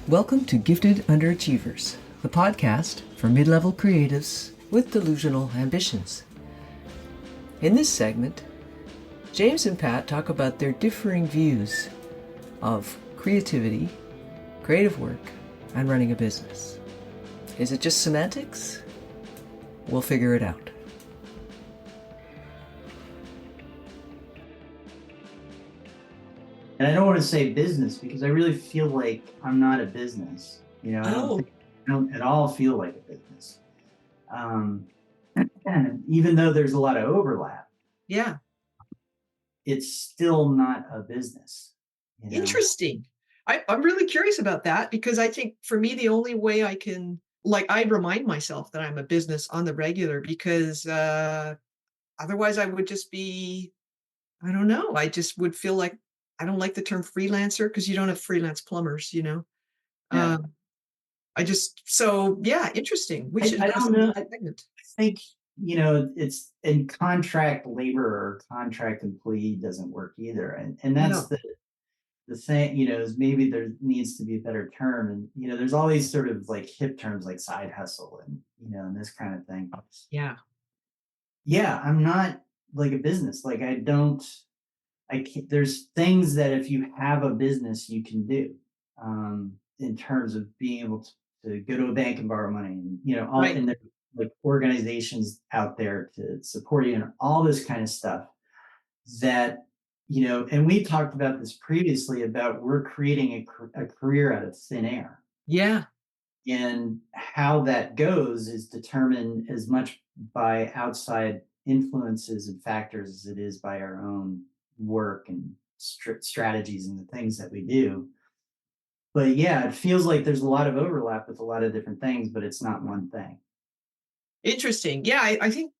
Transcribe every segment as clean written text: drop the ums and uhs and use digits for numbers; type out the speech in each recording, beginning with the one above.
Welcome to Gifted Underachievers, the podcast for mid-level creatives with delusional ambitions. In this segment, James and Pat talk about their differing views of creativity, creative work, and running a business. Is it just semantics? We'll figure it out. And I don't want to say business because I really feel like I'm not a business. I don't at all feel like a business. And even though there's a lot of overlap, Yeah. it's still not a business. Interesting. I'm really curious about that because I think for me, the only way I can, I'd remind myself that I'm a business on the regular because otherwise I would just be, I don't know, I just would feel like I don't like the term freelancer because you don't have freelance plumbers. Yeah. Interesting. We should I have don't know. a segment. I think, it's in contract labor or contract employee doesn't work either. And that's the thing, is maybe there needs to be a better term. And, there's all these sort of like hip terms like side hustle and this kind of thing. Yeah. Yeah, I'm not like a business. Like there's things that if you have a business, you can do in terms of being able to go to a bank and borrow money and, Right. and there like organizations out there to support you and all this kind of stuff that, and we talked about this previously about we're creating a career out of thin air. Yeah. And how that goes is determined as much by outside influences and factors as it is by our own work and strategies and the things that we do. But yeah, it feels like there's a lot of overlap with a lot of different things, but it's not one thing. Interesting. Yeah, I think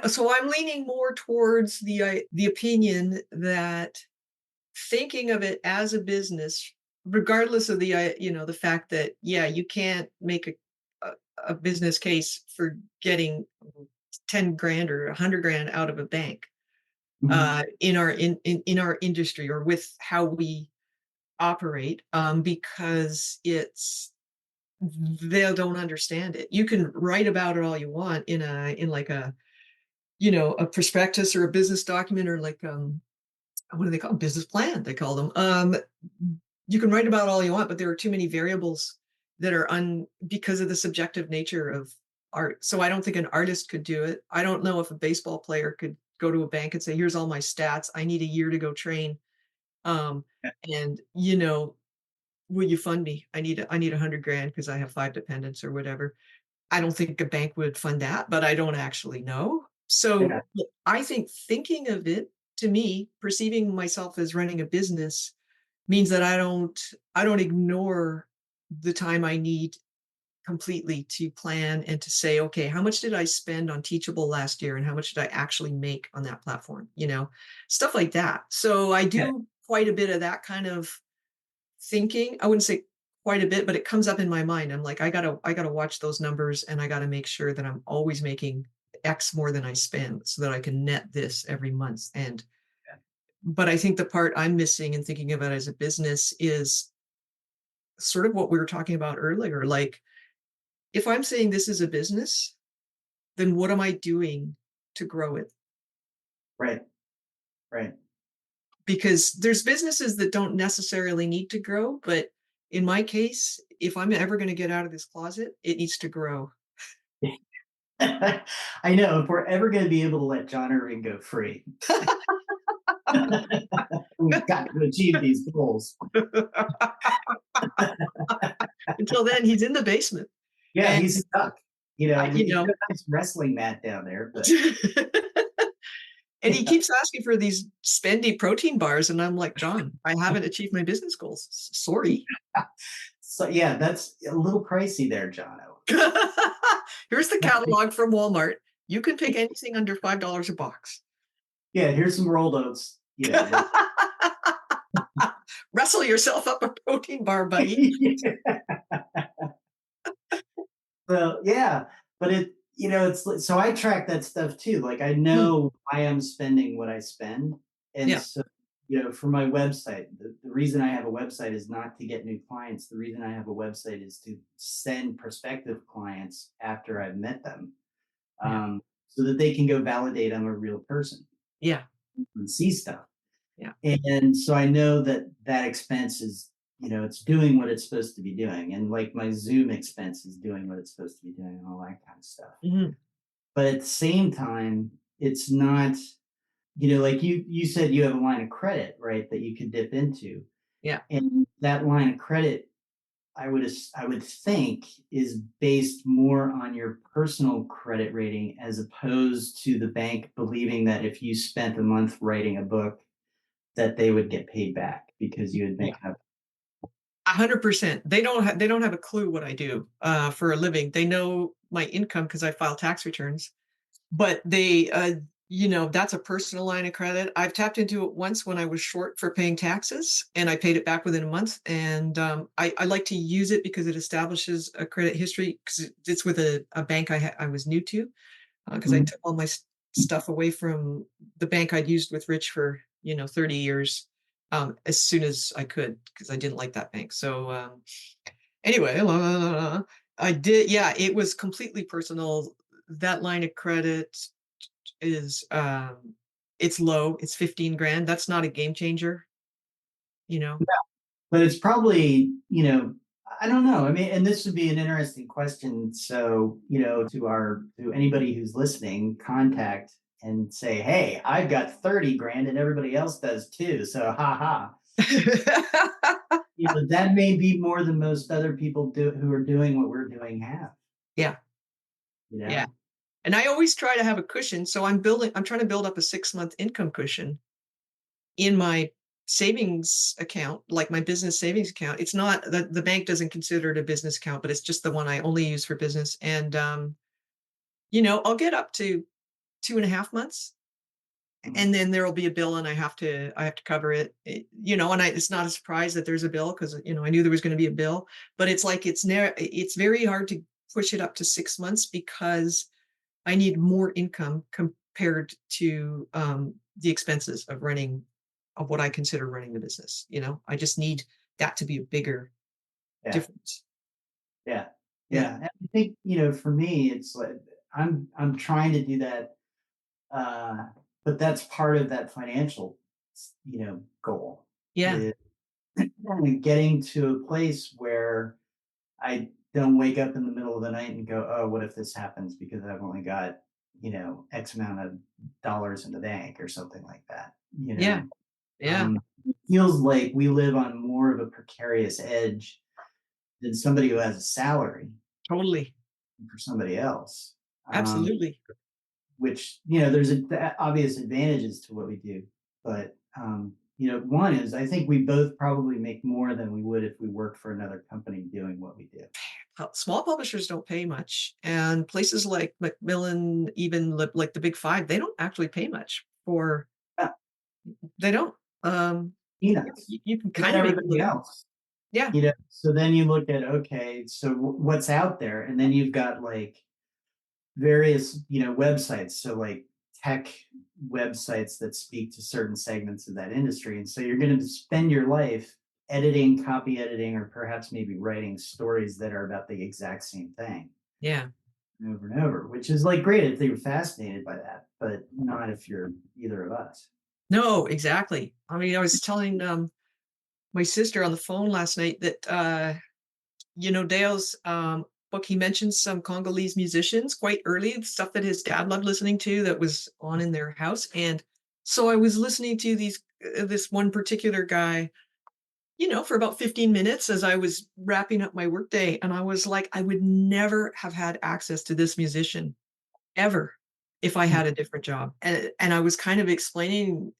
so I'm leaning more towards the opinion that thinking of it as a business, regardless of the fact that, yeah, you can't make a business case for getting 10 grand or 100 grand out of a bank in our industry or with how we operate, because they don't understand it. You can write about it all you want in a prospectus or a business document or what do they call them? Business plan, they call them. You can write about all you want, but there are too many variables that are because of the subjective nature of art. So I don't think an artist could do it. I don't know if a baseball player could go to a bank and say, here's all my stats. I need a year to go train. And will you fund me? I need 100 grand because I have 5 dependents or whatever. I don't think a bank would fund that, but I don't actually know. So I think thinking of it, to me, perceiving myself as running a business means that I don't ignore the time I need completely to plan and to say, okay, how much did I spend on Teachable last year and how much did I actually make on that platform? Stuff like that. So I do quite a bit of that kind of thinking. I wouldn't say quite a bit, but it comes up in my mind. I'm like, I gotta watch those numbers and I gotta make sure that I'm always making X more than I spend so that I can net this every month. But I think the part I'm missing in thinking of it as a business is sort of what we were talking about earlier. Like, if I'm saying this is a business, then what am I doing to grow it? Right. Because there's businesses that don't necessarily need to grow, but in my case, if I'm ever going to get out of this closet, it needs to grow. I know, if we're ever going to be able to let John Irving go free, we've got to achieve these goals. Until then, he's in the basement. Yeah, he's stuck. He's got a nice wrestling mat down there. But and he keeps asking for these spendy protein bars, and I'm like, John, I haven't achieved my business goals. Sorry. So yeah, that's a little pricey there, Jono. Here's the catalog from Walmart. You can pick anything under $5 a box. Yeah, here's some rolled oats. Wrestle yourself up a protein bar, buddy. Well, yeah, but so I track that stuff too. Like I Mm, know why I'm spending what I spend. And yeah. so, for my website, the reason I have a website is not to get new clients. The reason I have a website is to send prospective clients after I've met them, Yeah. so that they can go validate I'm a real person Yeah. and see stuff. Yeah. And so I know that that expense is, it's doing what it's supposed to be doing. And like my Zoom expense is doing what it's supposed to be doing and all that kind of stuff. Mhm. But at the same time, it's not, like you said you have a line of credit, right, that you could dip into. Yeah. And that line of credit, I would think is based more on your personal credit rating as opposed to the bank believing that if you spent a month writing a book that they would get paid back because you had Yeah. make up. 100%. They don't have a clue what I do for a living. They know my income because I file tax returns, but that's a personal line of credit. I've tapped into it once when I was short for paying taxes, and I paid it back within a month. And I like to use it because it establishes a credit history because it's with a bank I was new to because I Mhm. took all my stuff away from the bank I'd used with Rich for 30 years as soon as I could because I didn't like that bank. So anyway, la, la, la, la, I did. Yeah, it was completely personal. That line of credit is it's low. It's 15 grand. That's not a game changer, you know. But it's probably, I don't know. I mean, and this would be an interesting question. So, to anybody who's listening, contact and say, hey, I've got 30 grand and everybody else does too. So ha ha. That may be more than most other people do who are doing what we're doing have, Yeah, you yeah. know? And I always try to have a cushion. So I'm trying to build up a 6-month income cushion in my savings account, like my business savings account. It's not the bank doesn't consider it a business account, but it's just the one I only use for business. And I'll get up to 2.5 months, Mm. and then there will be a bill, and I have to cover it. And it's not a surprise that there's a bill because I knew there was going to be a bill. But it's like it's very hard to push it up to 6 months because I need more income compared to the expenses of what I consider running the business. I just need that to be a bigger Yeah. difference. Yeah. Yeah. Yeah. And I think, for me, it's like I'm trying to do that. Uh, but that's part of that financial, goal Yeah. is getting to a place where I don't wake up in the middle of the night and go, oh, what if this happens because I've only got, X amount of dollars in the bank or something like that. Yeah. Yeah. It feels like we live on more of a precarious edge than somebody who has a salary Totally. for somebody else. Absolutely. Which there's obvious advantages to what we do, but one is I think we both probably make more than we would if we worked for another company doing what we do. Small publishers don't pay much, and places like Macmillan, even like the Big Five, they don't actually pay much for. Yeah, They don't. Um, peanuts. you can And then kind of make everybody money. else, Yeah. so then you look at, okay, so what's out there, and then you've got like various websites, so like tech websites that speak to certain segments of that industry, and so you're going to spend your life editing, copy editing, or perhaps maybe writing stories that are about the exact same thing Yeah. over and over, which is like great if you're fascinated by that, but not if you're either of us. No, exactly. I mean, I was telling my sister on the phone last night that Dale's book, he mentions some Congolese musicians quite early, stuff that his dad loved listening to that was on in their house. And so I was listening to this one particular guy, for about 15 minutes as I was wrapping up my workday. And I was like, I would never have had access to this musician ever if I had a different job. And I was kind of explaining,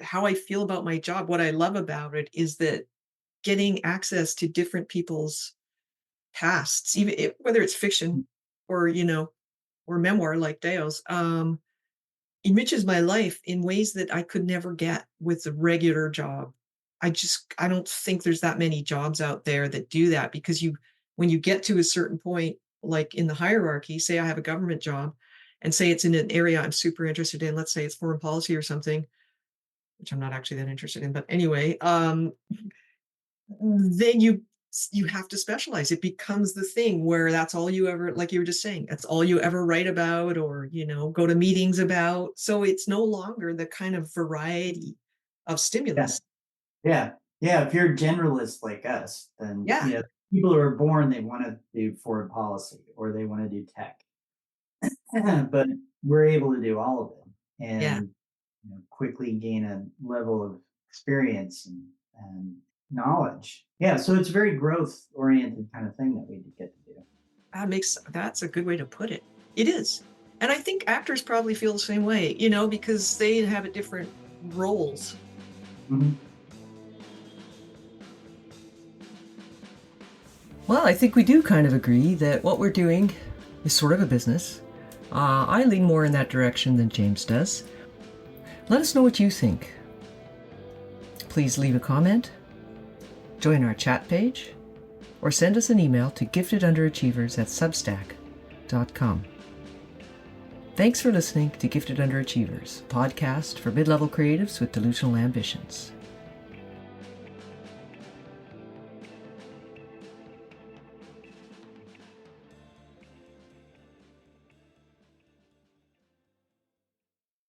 how I feel about my job. What I love about it is that getting access to different people's pasts, even whether it's fiction or, or memoir like Dale's, enriches my life in ways that I could never get with a regular job. I don't think there's that many jobs out there that do that because when you get to a certain point like in the hierarchy, say I have a government job and say it's in an area I'm super interested in, let's say it's foreign policy or something, which I'm not actually that interested in, but anyway, then you have to specialize. It becomes the thing where that's all you ever, like you were just saying, that's all you ever write about or, go to meetings about. So it's no longer the kind of variety of Yeah. stimulus. Yeah. Yeah. If you're a generalist like us, then, Yeah. people who are born, they want to do foreign policy or they want to do tech, but we're able to do all of it Yeah. and quickly gain a level of experience and knowledge. Yeah. So it's a very growth oriented kind of thing that we get to do. That's a good way to put it. It is. And I think actors probably feel the same way, because they have different roles. Mhm. Well, I think we do kind of agree that what we're doing is sort of a business. I lean more in that direction than James does. Let us know what you think. Please leave a comment, join our chat page, or send us an email to giftedunderachievers@substack.com. Thanks for listening to Gifted Underachievers, a podcast for mid-level creatives with delusional ambitions.